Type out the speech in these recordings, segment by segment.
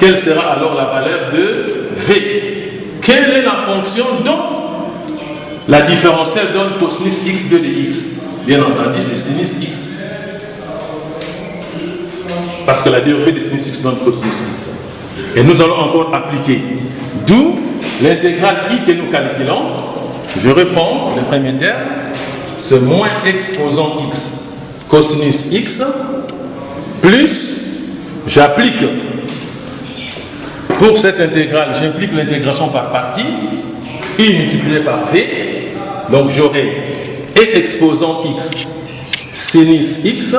quelle sera alors la valeur de V? Quelle est la fonction dont la différentielle donne cosinus x 2 de x? Bien entendu, c'est sinus x. Parce que la dérivée de sinus x donne cosinus x. Et nous allons encore appliquer. D'où l'intégrale i que nous calculons. Je reprends le premier terme. C'est moins exposant x cosinus x plus, j'applique pour cette intégrale, j'implique l'intégration par partie, i multiplié par v, donc j'aurai e exposant x sinus x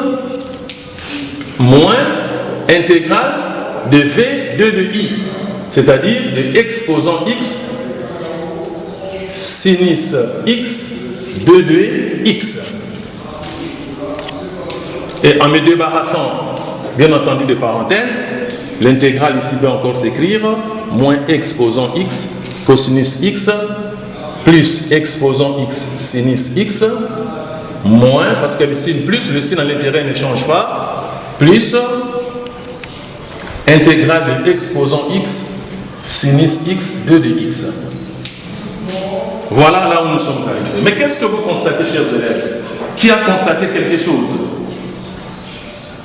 moins intégrale de v 2 de i, c'est-à-dire de exposant x sinus x 2 de x. Et en me débarrassant, bien entendu, de parenthèses, l'intégrale ici peut encore s'écrire moins exposant x cosinus x plus exposant x sinus x moins, parce que le signe plus, le signe à l'intérieur ne change pas, plus intégrale de exposant x sinus x 2 de x. Voilà là où nous sommes arrivés. Mais qu'est-ce que vous constatez, chers élèves? Qui a constaté quelque chose?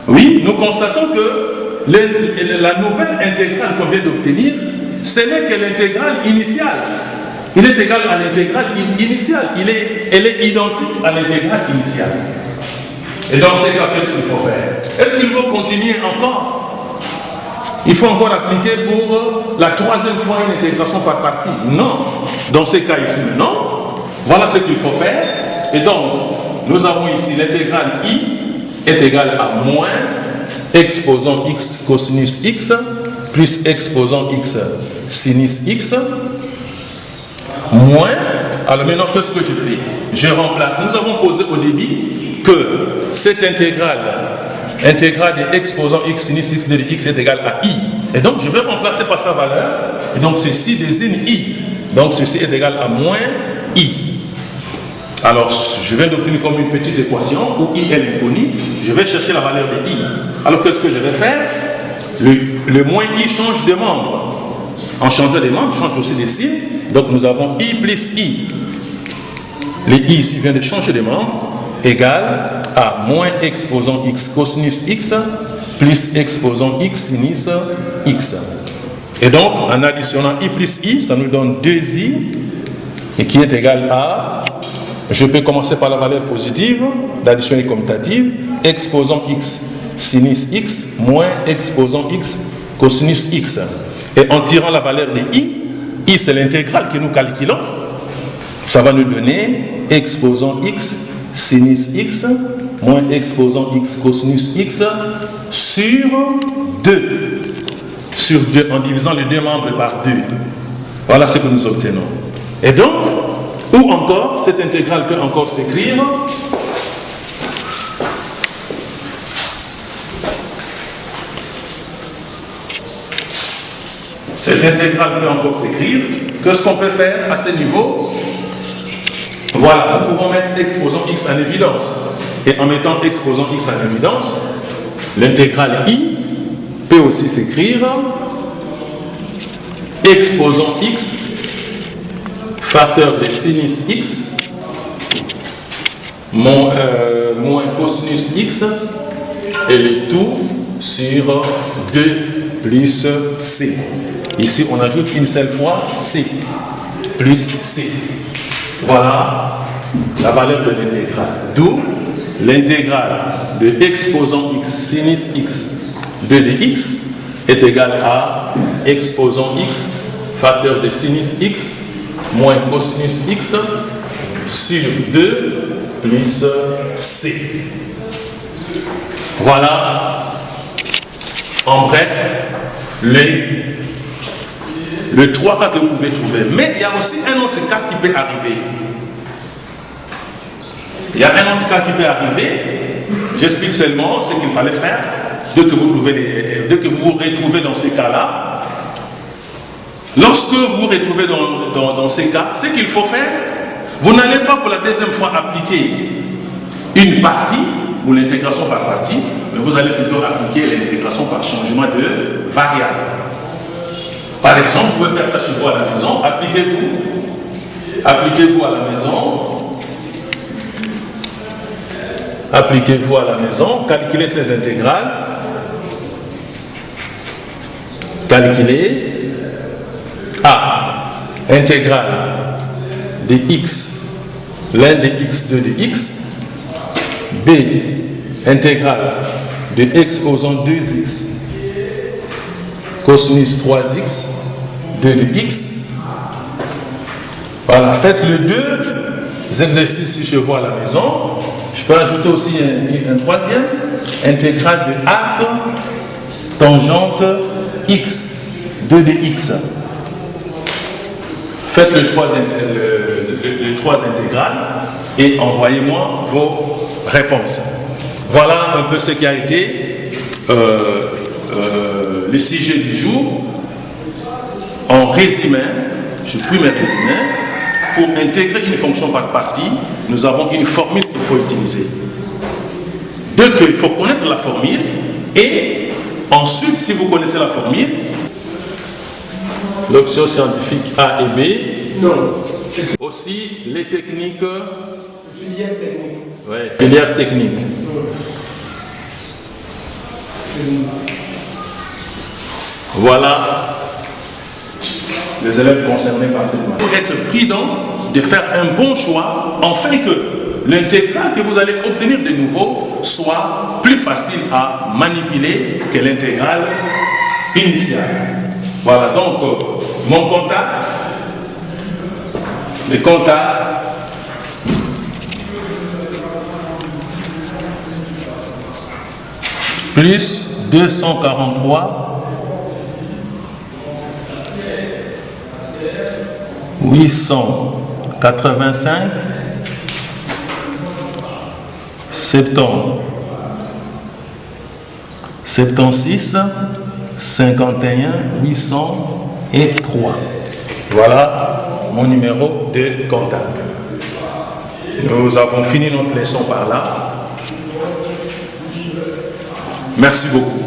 Oui, nous constatons que la nouvelle intégrale qu'on vient d'obtenir, ce n'est que l'intégrale initiale. Il est égal à l'intégrale initiale. Elle est identique à l'intégrale initiale. Et dans ces cas, qu'est-ce qu'il faut faire? Est-ce qu'il faut continuer encore? Il faut encore appliquer pour la troisième fois une intégration par partie? Non. Dans ces cas ici, non. Voilà ce qu'il faut faire. Et donc, nous avons ici l'intégrale i est égale à moins exposant x cosinus x plus exposant x sinus x moins, alors maintenant qu'est-ce que je fais? Je remplace. Nous avons posé au début que cette intégrale de exposant x sinus x de x est égale à i. Et donc je vais remplacer par sa valeur. Et donc ceci désigne i. Donc ceci est égal à moins i. Alors je viens d'obtenir comme une petite équation où i est l'inconnu. Je vais chercher la valeur de i. Alors qu'est-ce que je vais faire? Le moins i change de membre. En changeant de membre, change aussi de signe. Donc nous avons i plus i. Le i ici vient de changer de membre. Égale à moins exposant x cosinus x plus exposant x sinus x. Et donc, en additionnant i plus i, ça nous donne 2i, et qui est égal à, je peux commencer par la valeur positive, d'addition et commutative, exposant x sinus x moins exposant x cosinus x. Et en tirant la valeur de i c'est l'intégrale que nous calculons, ça va nous donner exposant x sinus x moins exposant x cosinus x sur 2. Sur 2, en divisant les deux membres par 2. Voilà ce que nous obtenons. Et donc, ou encore, cette intégrale peut encore s'écrire qu'est-ce qu'on peut faire à ce niveau? Voilà, nous pouvons mettre exposant x en évidence. Et en mettant exposant x en évidence, l'intégrale i peut aussi s'écrire exposant x facteur de sinus x moins cosinus x et le tout sur 2 plus c. Ici on ajoute une seule fois c plus c. Voilà la valeur de l'intégrale. D'où l'intégrale de exposant x sinus x 2 de x est égal à exposant x facteur de sinus x moins cosinus x sur 2 plus c. Voilà en bref le 3 cas que vous pouvez trouver. Mais il y a aussi un autre cas qui peut arriver. J'explique seulement ce qu'il fallait faire dès que vous vous retrouvez dans ces cas-là. Lorsque vous vous retrouvez dans ces cas, ce qu'il faut faire, vous n'allez pas pour la deuxième fois appliquer une partie ou l'intégration par partie, mais vous allez plutôt appliquer l'intégration par changement de variable. Par exemple, vous pouvez faire ça chez vous à la maison. Appliquez-vous à la maison. Appliquez-vous à la maison. Calculez ces intégrales. Calculez A. Intégrale de x, l'un des x2 de x. B. Intégrale de exposant 2x cosinus 3x 2 de x. Voilà, faites les deux exercices chez vous à la maison. Je peux ajouter aussi un troisième, intégrale de arc tangente x 2 de x. Faites les trois intégrales et envoyez-moi vos réponses. Voilà un peu ce qui a été le sujet du jour. En résumé, je puis me résumer. Pour intégrer une fonction par partie, nous avons une formule qu'il faut utiliser. Donc, il faut connaître la formule et ensuite, si vous connaissez la formule, l'option scientifique A et B. Non. Aussi les techniques. Filière technique. Ouais, filière technique. Voilà les élèves concernés par cette matière. Il faut être prudent de faire un bon choix afin que l'intégrale que vous allez obtenir de nouveau soit plus facile à manipuler que l'intégrale initiale. Voilà donc mon contact, le contact plus 243 885 76 51 803. Voilà mon numéro de contact. Nous avons fini notre leçon par là. Merci beaucoup.